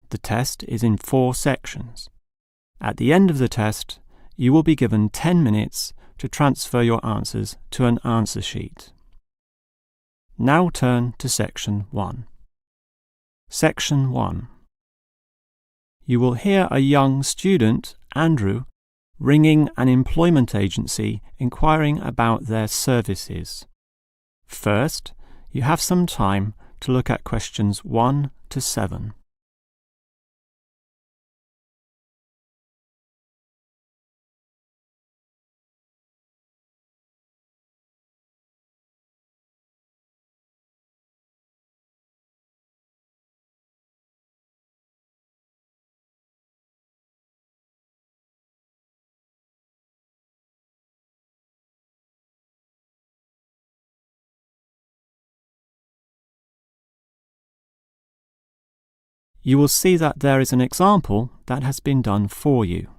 The test is in 4 sections. At the end of the test, you will be given 10 minutes to transfer your answers to an answer sheet. Now turn to Section 1. Section 1. You will hear a young student, Andrew, ringing an employment agency inquiring about their services. First, you have some time to look at questions 1 to 7. You will see that there is an example that has been done for you.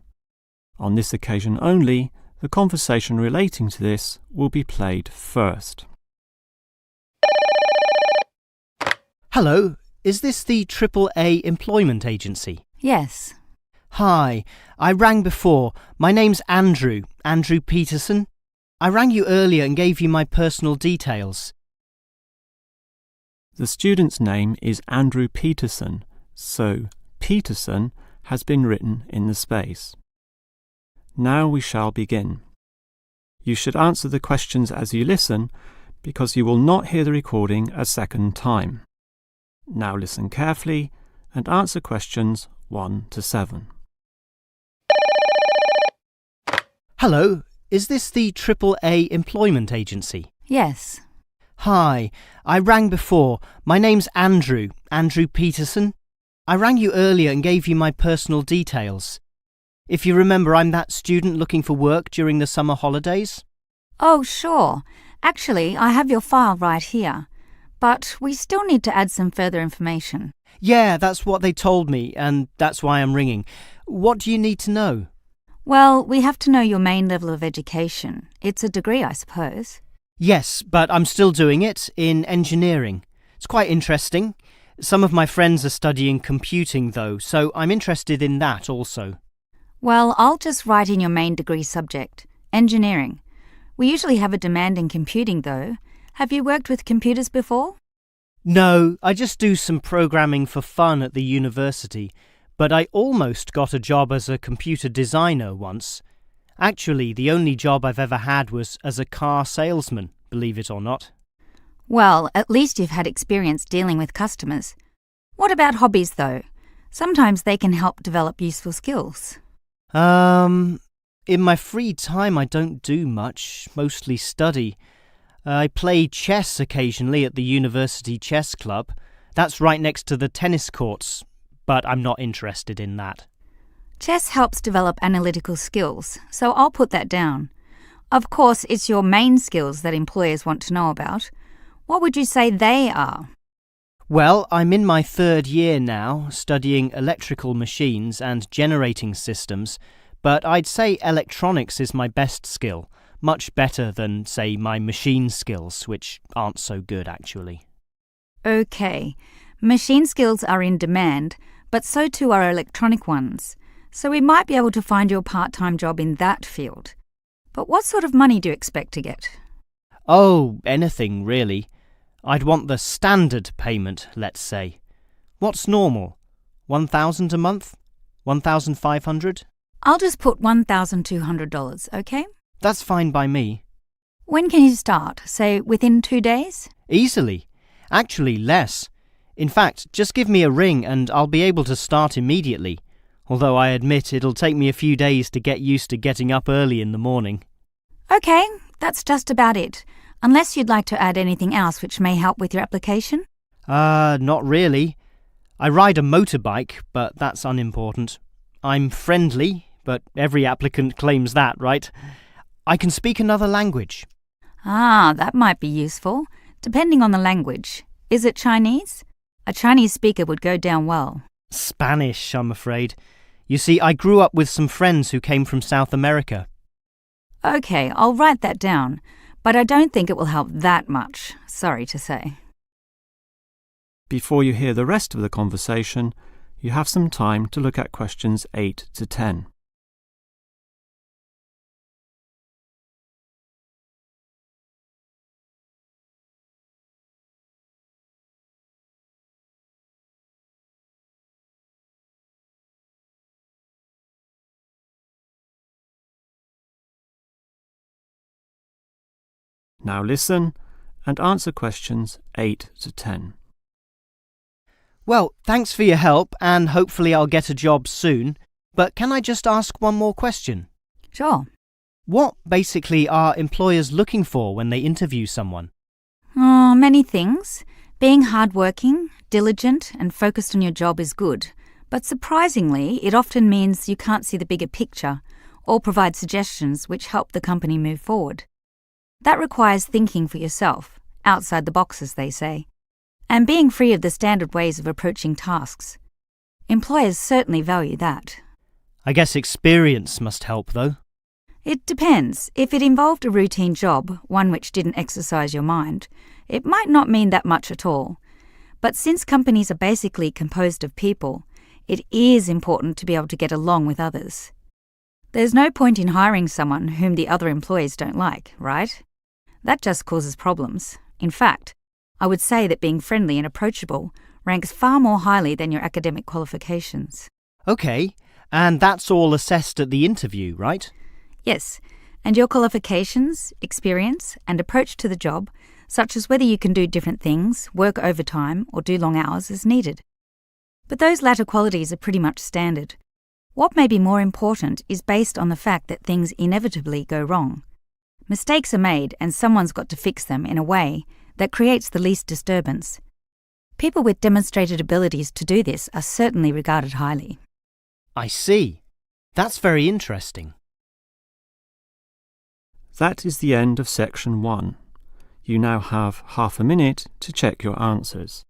On this occasion only, the conversation relating to this will be played first. Hello, is this the AAA employment agency? Yes. Hi, I rang before. My name's Andrew Peterson. I rang you earlier and gave you my personal details. The student's name is Andrew Peterson, so Peterson has been written in the space. Now we shall begin. You should answer the questions as you listen, because you will not hear the recording a second time. Now listen carefully and answer questions 1 to 7. Hello, is this the AAA employment agency? Yes. Hi, I rang before. My name's Andrew Peterson. I rang you earlier and gave you my personal details. If you remember, I'm that student looking for work during the summer holidays. Oh, sure. Actually, I have your file right here. But we still need to add some further information. Yeah, that's what they told me, and that's why I'm ringing. What do you need to know? Well, we have to know your main level of education. It's a degree, I suppose. Yes, but I'm still doing it in engineering. It's quite interesting. Some of my friends are studying computing, though, so I'm interested in that also. Well, I'll just write in your main degree subject, engineering. We usually have a demand in computing, though. Have you worked with computers before? No, I just do some programming for fun at the university, but I almost got a job as a computer designer once. Actually, the only job I've ever had was as a car salesman, believe it or not. Well, at least you've had experience dealing with customers. What about hobbies, though? Sometimes they can help develop useful skills. In my free time I don't do much, mostly study. I play chess occasionally at the university chess club. That's right next to the tennis courts, but I'm not interested in that. Chess helps develop analytical skills, so I'll put that down. Of course, it's your main skills that employers want to know about. What would you say they are? Well, I'm in my 3rd year now, studying electrical machines and generating systems, but I'd say electronics is my best skill, much better than, say, my machine skills, which aren't so good actually. Okay, machine skills are in demand, but so too are electronic ones, so we might be able to find you a part-time job in that field. But what sort of money do you expect to get? Oh, anything really. I'd want the standard payment, let's say. What's normal? 1,000 a month? 1,500? I'll just put $1,200, okay? That's fine by me. When can you start? Say, within 2 days? Easily. Actually, less. In fact, just give me a ring and I'll be able to start immediately. Although I admit it'll take me a few days to get used to getting up early in the morning. Okay, that's just about it. Unless you'd like to add anything else which may help with your application? Not really. I ride a motorbike, but that's unimportant. I'm friendly, but every applicant claims that, right? I can speak another language. Ah, that might be useful, depending on the language. Is it Chinese? A Chinese speaker would go down well. Spanish, I'm afraid. You see, I grew up with some friends who came from South America. Okay, I'll write that down, but I don't think it will help that much, sorry to say. Before you hear the rest of the conversation, you have some time to look at questions 8 to 10. Now listen and answer questions 8 to 10. Well, thanks for your help, and hopefully I'll get a job soon. But can I just ask one more question? Sure. What basically are employers looking for when they interview someone? Oh, many things. Being hardworking, diligent, and focused on your job is good. But surprisingly, it often means you can't see the bigger picture or provide suggestions which help the company move forward. That requires thinking for yourself, outside the box, as they say, and being free of the standard ways of approaching tasks. Employers certainly value that. I guess experience must help, though. It depends. If it involved a routine job, one which didn't exercise your mind, it might not mean that much at all. But since companies are basically composed of people, it is important to be able to get along with others. There's no point in hiring someone whom the other employees don't like, right? That just causes problems. In fact, I would say that being friendly and approachable ranks far more highly than your academic qualifications. Okay, and that's all assessed at the interview, right? Yes, and your qualifications, experience, and approach to the job, such as whether you can do different things, work overtime, or do long hours, is needed. But those latter qualities are pretty much standard. What may be more important is based on the fact that things inevitably go wrong. Mistakes are made, and someone's got to fix them in a way that creates the least disturbance. People with demonstrated abilities to do this are certainly regarded highly. I see. That's very interesting. That is the end of section 1. You now have half a minute to check your answers.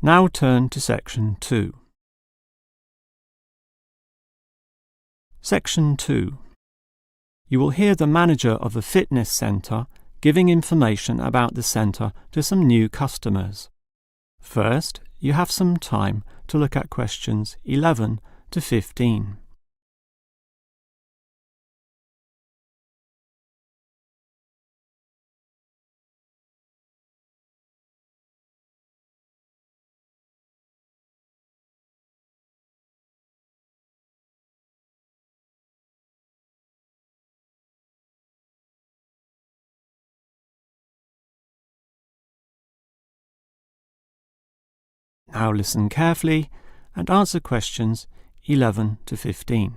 Now turn to section 2. Section 2. You will hear the manager of a fitness centre giving information about the centre to some new customers. First, you have some time to look at questions 11 to 15. Now listen carefully and answer questions 11 to 15.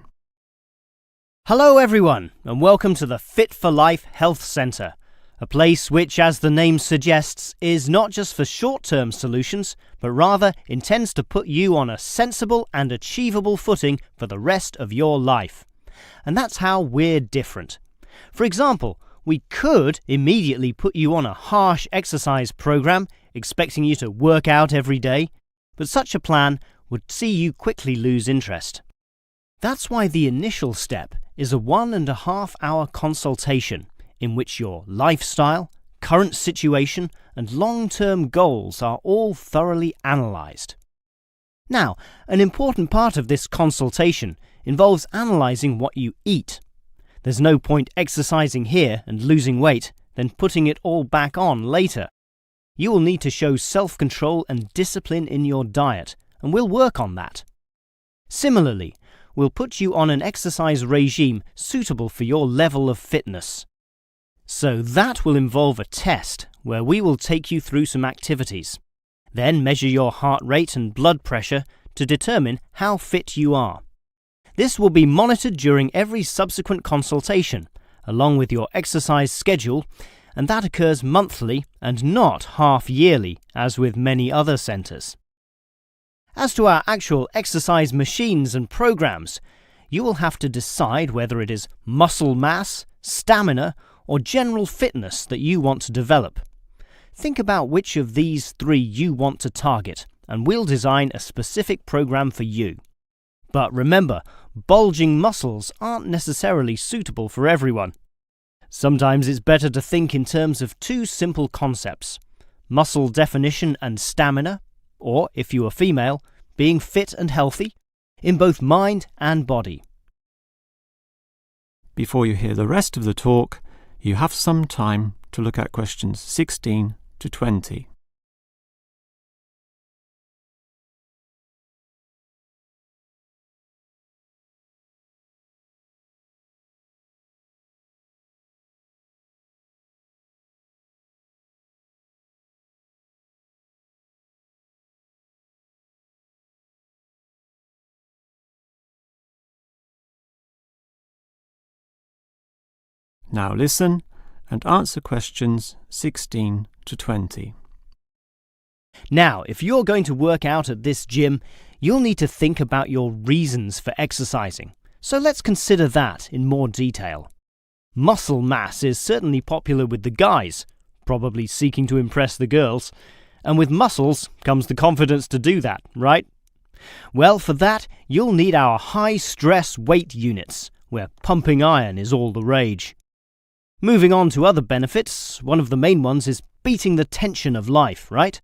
Hello everyone, and welcome to the Fit for Life Health Centre, a place which, as the name suggests, is not just for short-term solutions, but rather intends to put you on a sensible and achievable footing for the rest of your life. And that's how we're different. For example, we could immediately put you on a harsh exercise program, expecting you to work out every day, but such a plan would see you quickly lose interest. That's why the initial step is a 1.5 hour consultation in which your lifestyle, current situation, and long-term goals are all thoroughly analysed. Now, an important part of this consultation involves analysing what you eat. There's no point exercising here and losing weight, then putting it all back on later. You will need to show self-control and discipline in your diet, and we'll work on that. Similarly, we'll put you on an exercise regime suitable for your level of fitness. So that will involve a test where we will take you through some activities, then measure your heart rate and blood pressure to determine how fit you are. This will be monitored during every subsequent consultation, along with your exercise schedule, and that occurs monthly and not half-yearly, as with many other centres. As to our actual exercise machines and programs, you will have to decide whether it is muscle mass, stamina, or general fitness that you want to develop. Think about which of these three you want to target, and we'll design a specific program for you. But remember, bulging muscles aren't necessarily suitable for everyone. Sometimes it's better to think in terms of two simple concepts: muscle definition and stamina, or, if you are female, being fit and healthy, in both mind and body. Before you hear the rest of the talk, you have some time to look at questions 16 to 20. Now listen and answer questions 16 to 20. Now, if you're going to work out at this gym, you'll need to think about your reasons for exercising. So let's consider that in more detail. Muscle mass is certainly popular with the guys, probably seeking to impress the girls. And with muscles comes the confidence to do that, right? Well, for that, you'll need our high-stress weight units, where pumping iron is all the rage. Moving on to other benefits, one of the main ones is beating the tension of life, right?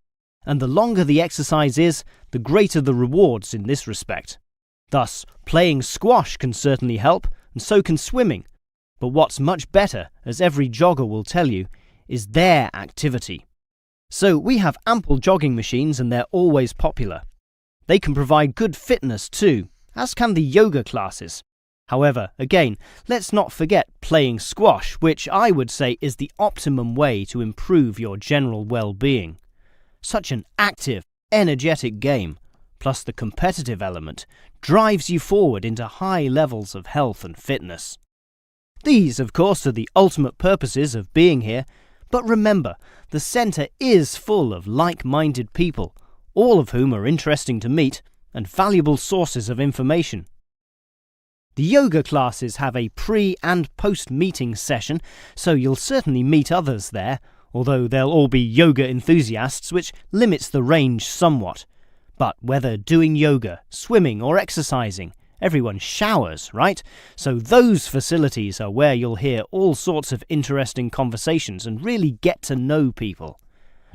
And the longer the exercise is, the greater the rewards in this respect. Thus, playing squash can certainly help, and so can swimming. But what's much better, as every jogger will tell you, is their activity. So we have ample jogging machines and they're always popular. They can provide good fitness too, as can the yoga classes. However, again, let's not forget playing squash, which I would say is the optimum way to improve your general well-being. Such an active, energetic game, plus the competitive element, drives you forward into high levels of health and fitness. These, of course, are the ultimate purposes of being here, but remember, the centre is full of like-minded people, all of whom are interesting to meet and valuable sources of information. The yoga classes have a pre- and post-meeting session, so you'll certainly meet others there, although they'll all be yoga enthusiasts, which limits the range somewhat. But whether doing yoga, swimming or exercising, everyone showers, right? So those facilities are where you'll hear all sorts of interesting conversations and really get to know people.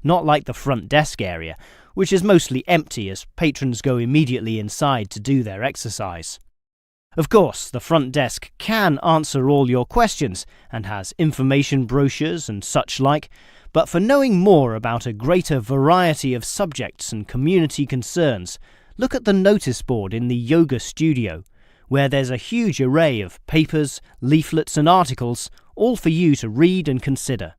Not like the front desk area, which is mostly empty as patrons go immediately inside to do their exercise. Of course, the front desk can answer all your questions and has information brochures and such like, but for knowing more about a greater variety of subjects and community concerns, look at the notice board in the yoga studio, where there's a huge array of papers, leaflets and articles, all for you to read and consider.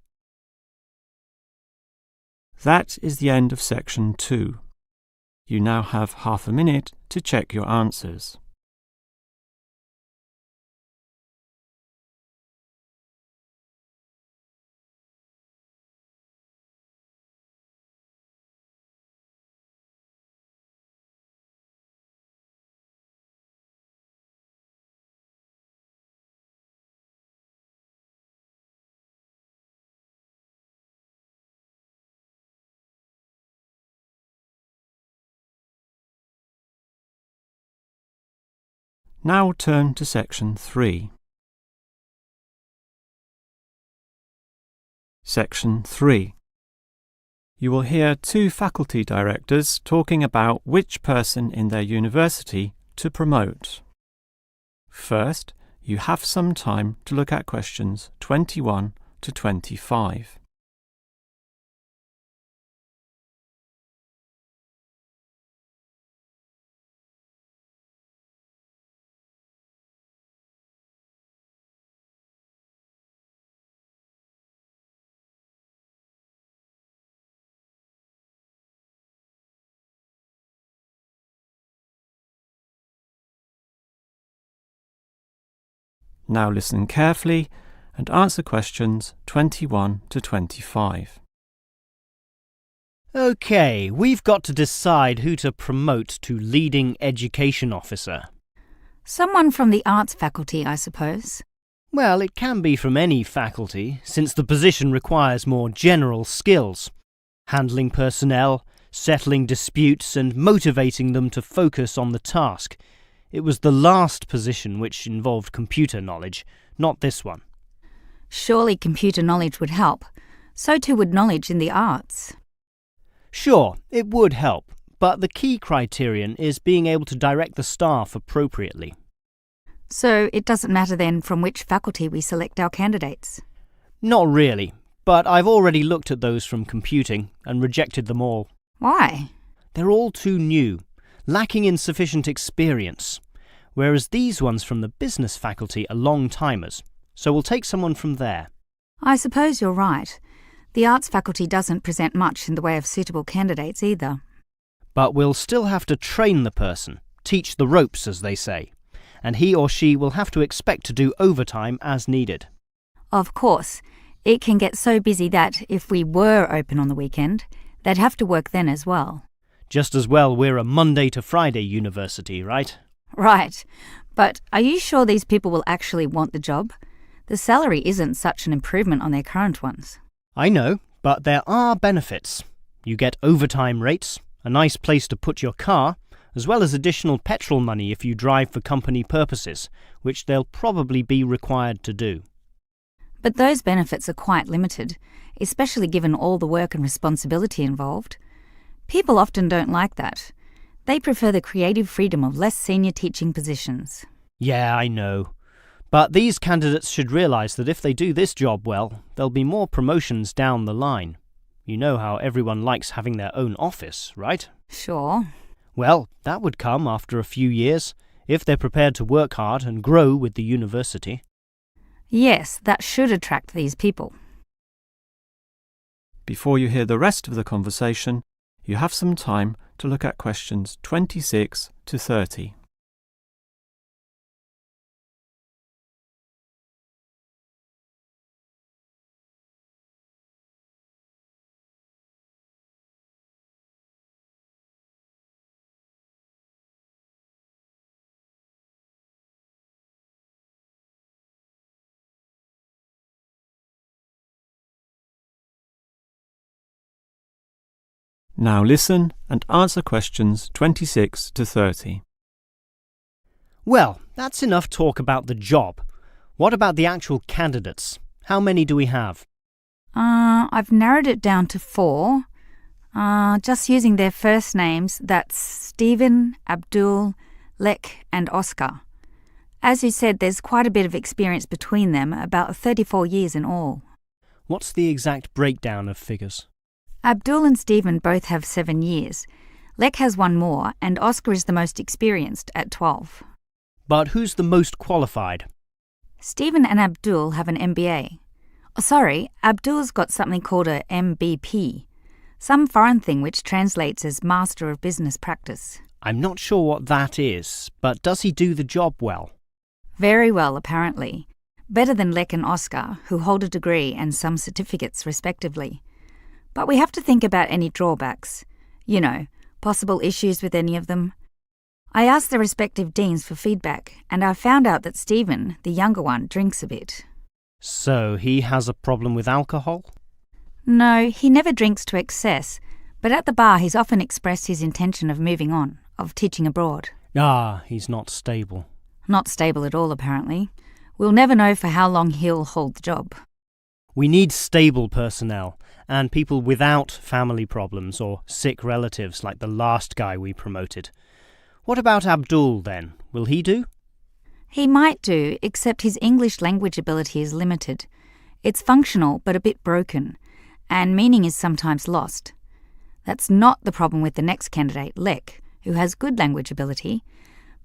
That is the end of section 2. You now have half a minute to check your answers. Now turn to section 3. Section 3. You will hear two faculty directors talking about which person in their university to promote. First, you have some time to look at questions 21 to 25. Now listen carefully and answer questions 21 to 25. OK, we've got to decide who to promote to leading education officer. Someone from the arts faculty, I suppose. Well, it can be from any faculty, since the position requires more general skills. Handling personnel, settling disputes and motivating them to focus on the task. It was the last position which involved computer knowledge, not this one. Surely computer knowledge would help. So too would knowledge in the arts. Sure, it would help, but the key criterion is being able to direct the staff appropriately. So it doesn't matter then from which faculty we select our candidates? Not really, but I've already looked at those from computing and rejected them all. Why? They're all too new, lacking in sufficient experience, whereas these ones from the business faculty are long-timers, so we'll take someone from there. I suppose you're right. The arts faculty doesn't present much in the way of suitable candidates either. But we'll still have to train the person, teach the ropes, as they say, and he or she will have to expect to do overtime as needed. Of course, it can get so busy that if we were open on the weekend, they'd have to work then as well. Just as well we're a Monday to Friday university, right? Right. But are you sure these people will actually want the job? The salary isn't such an improvement on their current ones. I know, but there are benefits. You get overtime rates, a nice place to put your car, as well as additional petrol money if you drive for company purposes, which they'll probably be required to do. But those benefits are quite limited, especially given all the work and responsibility involved. People often don't like that. They prefer the creative freedom of less senior teaching positions. Yeah, I know. But these candidates should realise that if they do this job well, there'll be more promotions down the line. You know how everyone likes having their own office, right? Sure. Well, that would come after a few years, if they're prepared to work hard and grow with the university. Yes, that should attract these people. Before you hear the rest of the conversation, you have some time to look at questions 26 to 30. Now listen and answer questions 26 to 30. Well, that's enough talk about the job. What about the actual candidates? How many do we have? I've narrowed it down to 4. Just using their first names, that's Stephen, Abdul, Lek and Oscar. As you said, there's quite a bit of experience between them, about 34 years in all. What's the exact breakdown of figures? Abdul and Stephen both have 7 years. Lek has 1 more, and Oscar is the most experienced at 12. But who's the most qualified? Stephen and Abdul have an MBA. Oh, sorry, Abdul's got something called a MBP, some foreign thing which translates as Master of Business Practice. I'm not sure what that is, but does he do the job well? Very well, apparently. Better than Lek and Oscar, who hold a degree and some certificates respectively. But we have to think about any drawbacks. You know, possible issues with any of them. I asked the respective deans for feedback, and I found out that Stephen, the younger one, drinks a bit. So he has a problem with alcohol? No, he never drinks to excess, but at the bar he's often expressed his intention of moving on, of teaching abroad. Ah, he's not stable. Not stable at all, apparently. We'll never know for how long he'll hold the job. We need stable personnel, and people without family problems or sick relatives like the last guy we promoted. What about Abdul then? Will he do? He might do, except his English language ability is limited. It's functional but a bit broken, and meaning is sometimes lost. That's not the problem with the next candidate, Lek, who has good language ability,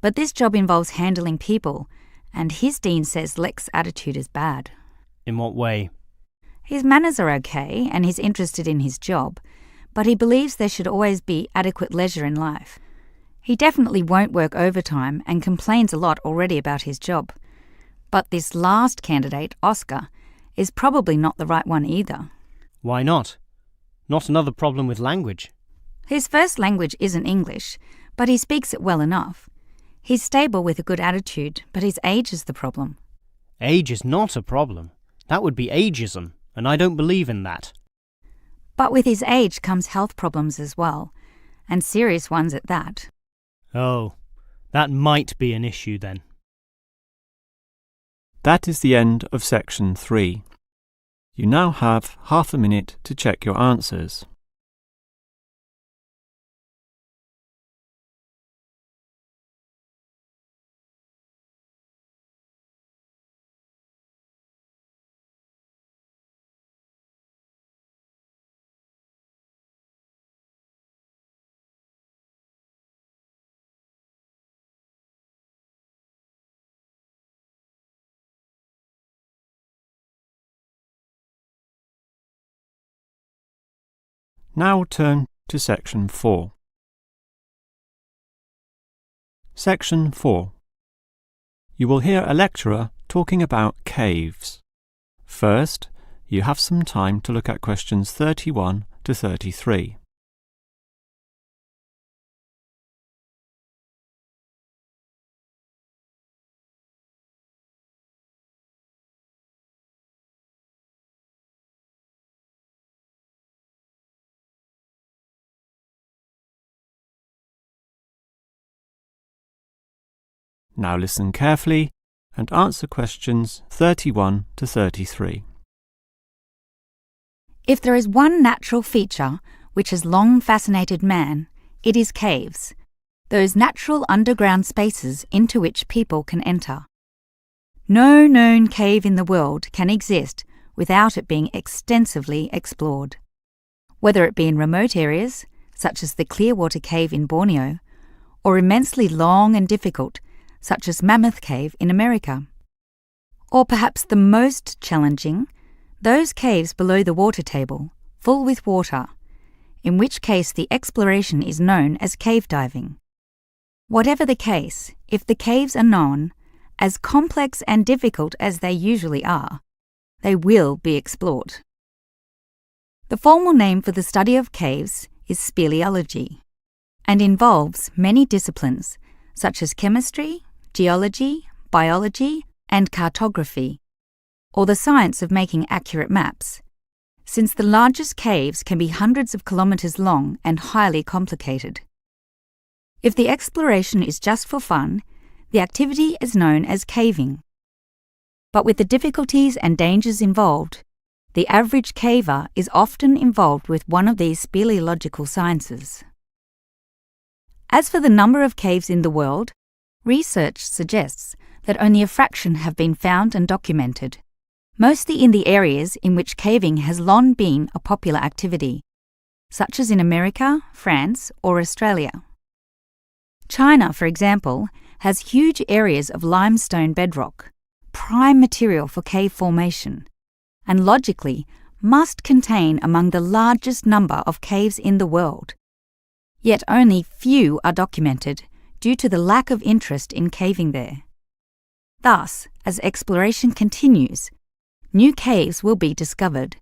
but this job involves handling people, and his dean says Lek's attitude is bad. In what way? His manners are okay, and he's interested in his job, but he believes there should always be adequate leisure in life. He definitely won't work overtime and complains a lot already about his job. But this last candidate, Oscar, is probably not the right one either. Why not? Not another problem with language. His first language isn't English, but he speaks it well enough. He's stable with a good attitude, but his age is the problem. Age is not a problem. That would be ageism, and I don't believe in that. But with his age comes health problems as well, and serious ones at that. Oh, that might be an issue then. That is the end of section 3. You now have half a minute to check your answers. Now turn to section 4. Section 4. You will hear a lecturer talking about caves. First, you have some time to look at questions 31 to 33. Now listen carefully and answer questions 31 to 33. If there is one natural feature which has long fascinated man, it is caves, those natural underground spaces into which people can enter. No known cave in the world can exist without it being extensively explored. Whether it be in remote areas, such as the Clearwater Cave in Borneo, or immensely long and difficult, such as Mammoth Cave in America. Or perhaps the most challenging, those caves below the water table, full with water, in which case the exploration is known as cave diving. Whatever the case, if the caves are known, as complex and difficult as they usually are, they will be explored. The formal name for the study of caves is speleology, and involves many disciplines such as chemistry, geology, biology, and cartography, or the science of making accurate maps, since the largest caves can be hundreds of kilometres long and highly complicated. If the exploration is just for fun, the activity is known as caving. But with the difficulties and dangers involved, the average caver is often involved with one of these speleological sciences. As for the number of caves in the world, research suggests that only a fraction have been found and documented, mostly in the areas in which caving has long been a popular activity, such as in America, France, or Australia. China, for example, has huge areas of limestone bedrock, prime material for cave formation, and logically must contain among the largest number of caves in the world. Yet only few are documented due to the lack of interest in caving there. Thus, as exploration continues, new caves will be discovered,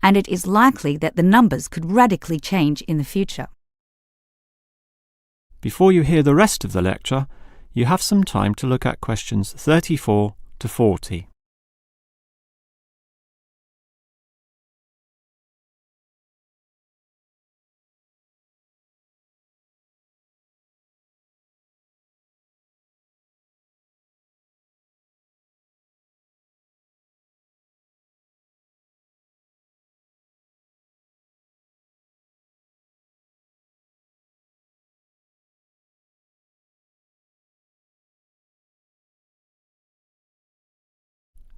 and it is likely that the numbers could radically change in the future. Before you hear the rest of the lecture, you have some time to look at questions 34 to 40.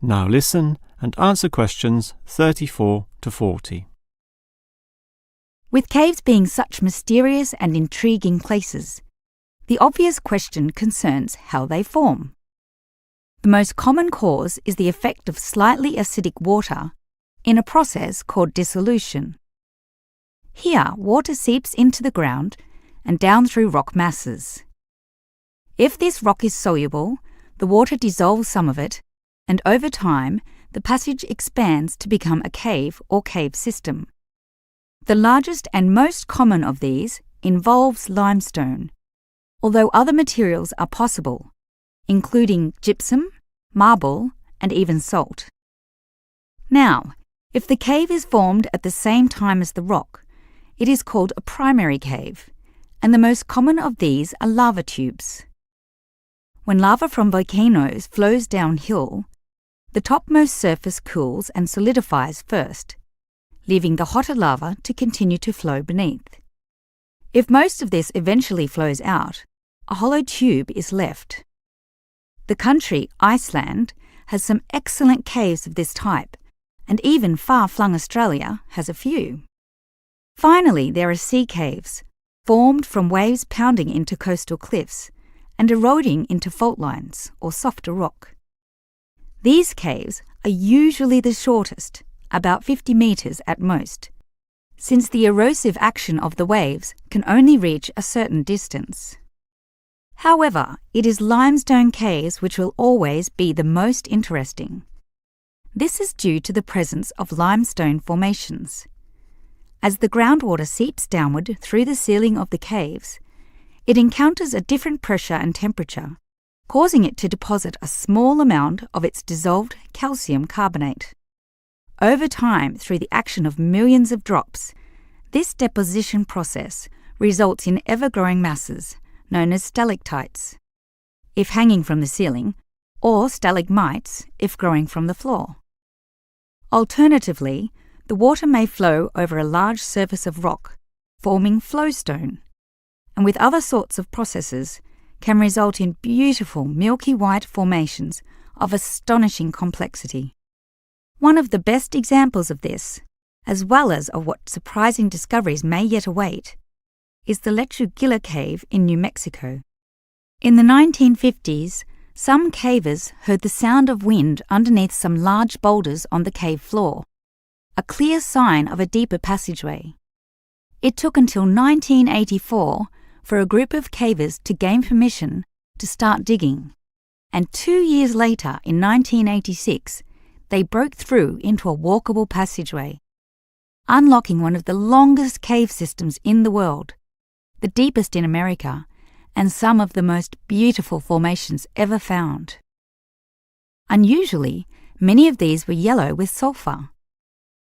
Now listen and answer questions 34 to 40. With caves being such mysterious and intriguing places, the obvious question concerns how they form. The most common cause is the effect of slightly acidic water in a process called dissolution. Here, water seeps into the ground and down through rock masses. If this rock is soluble, the water dissolves some of it, and over time, the passage expands to become a cave or cave system. The largest and most common of these involves limestone, although other materials are possible, including gypsum, marble, and even salt. Now, if the cave is formed at the same time as the rock, it is called a primary cave, and the most common of these are lava tubes. When lava from volcanoes flows downhill, the topmost surface cools and solidifies first, leaving the hotter lava to continue to flow beneath. If most of this eventually flows out, a hollow tube is left. The country, Iceland, has some excellent caves of this type, and even far-flung Australia has a few. Finally, there are sea caves, formed from waves pounding into coastal cliffs and eroding into fault lines or softer rock. These caves are usually the shortest, about 50 metres at most, since the erosive action of the waves can only reach a certain distance. However, it is limestone caves which will always be the most interesting. This is due to the presence of limestone formations. As the groundwater seeps downward through the ceiling of the caves, it encounters a different pressure and temperature, causing it to deposit a small amount of its dissolved calcium carbonate. Over time, through the action of millions of drops, this deposition process results in ever-growing masses, known as stalactites, if hanging from the ceiling, or stalagmites, if growing from the floor. Alternatively, the water may flow over a large surface of rock, forming flowstone, and with other sorts of processes, can result in beautiful milky white formations of astonishing complexity. One of the best examples of this, as well as of what surprising discoveries may yet await, is the Lechuguilla Cave in New Mexico. In the 1950s, some cavers heard the sound of wind underneath some large boulders on the cave floor, a clear sign of a deeper passageway. It took until 1984 for a group of cavers to gain permission to start digging, and 2 years later, in 1986, they broke through into a walkable passageway, unlocking one of the longest cave systems in the world, the deepest in America, and some of the most beautiful formations ever found. Unusually, many of these were yellow with sulfur,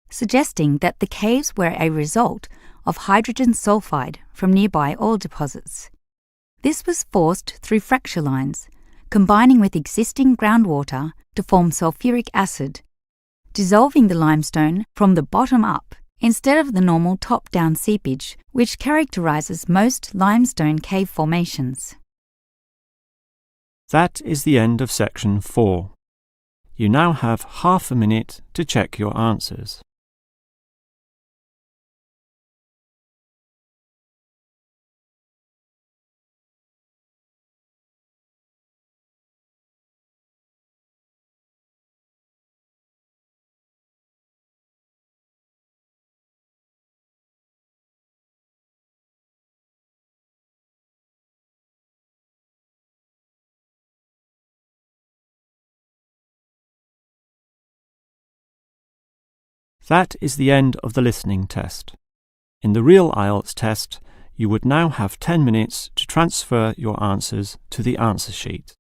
suggesting that the caves were a result of hydrogen sulfide from nearby oil deposits. This was forced through fracture lines, combining with existing groundwater to form sulfuric acid, dissolving the limestone from the bottom up instead of the normal top-down seepage which characterizes most limestone cave formations. That is the end of section 4. You now have half a minute to check your answers. That is the end of the listening test. In the real IELTS test, you would now have 10 minutes to transfer your answers to the answer sheet.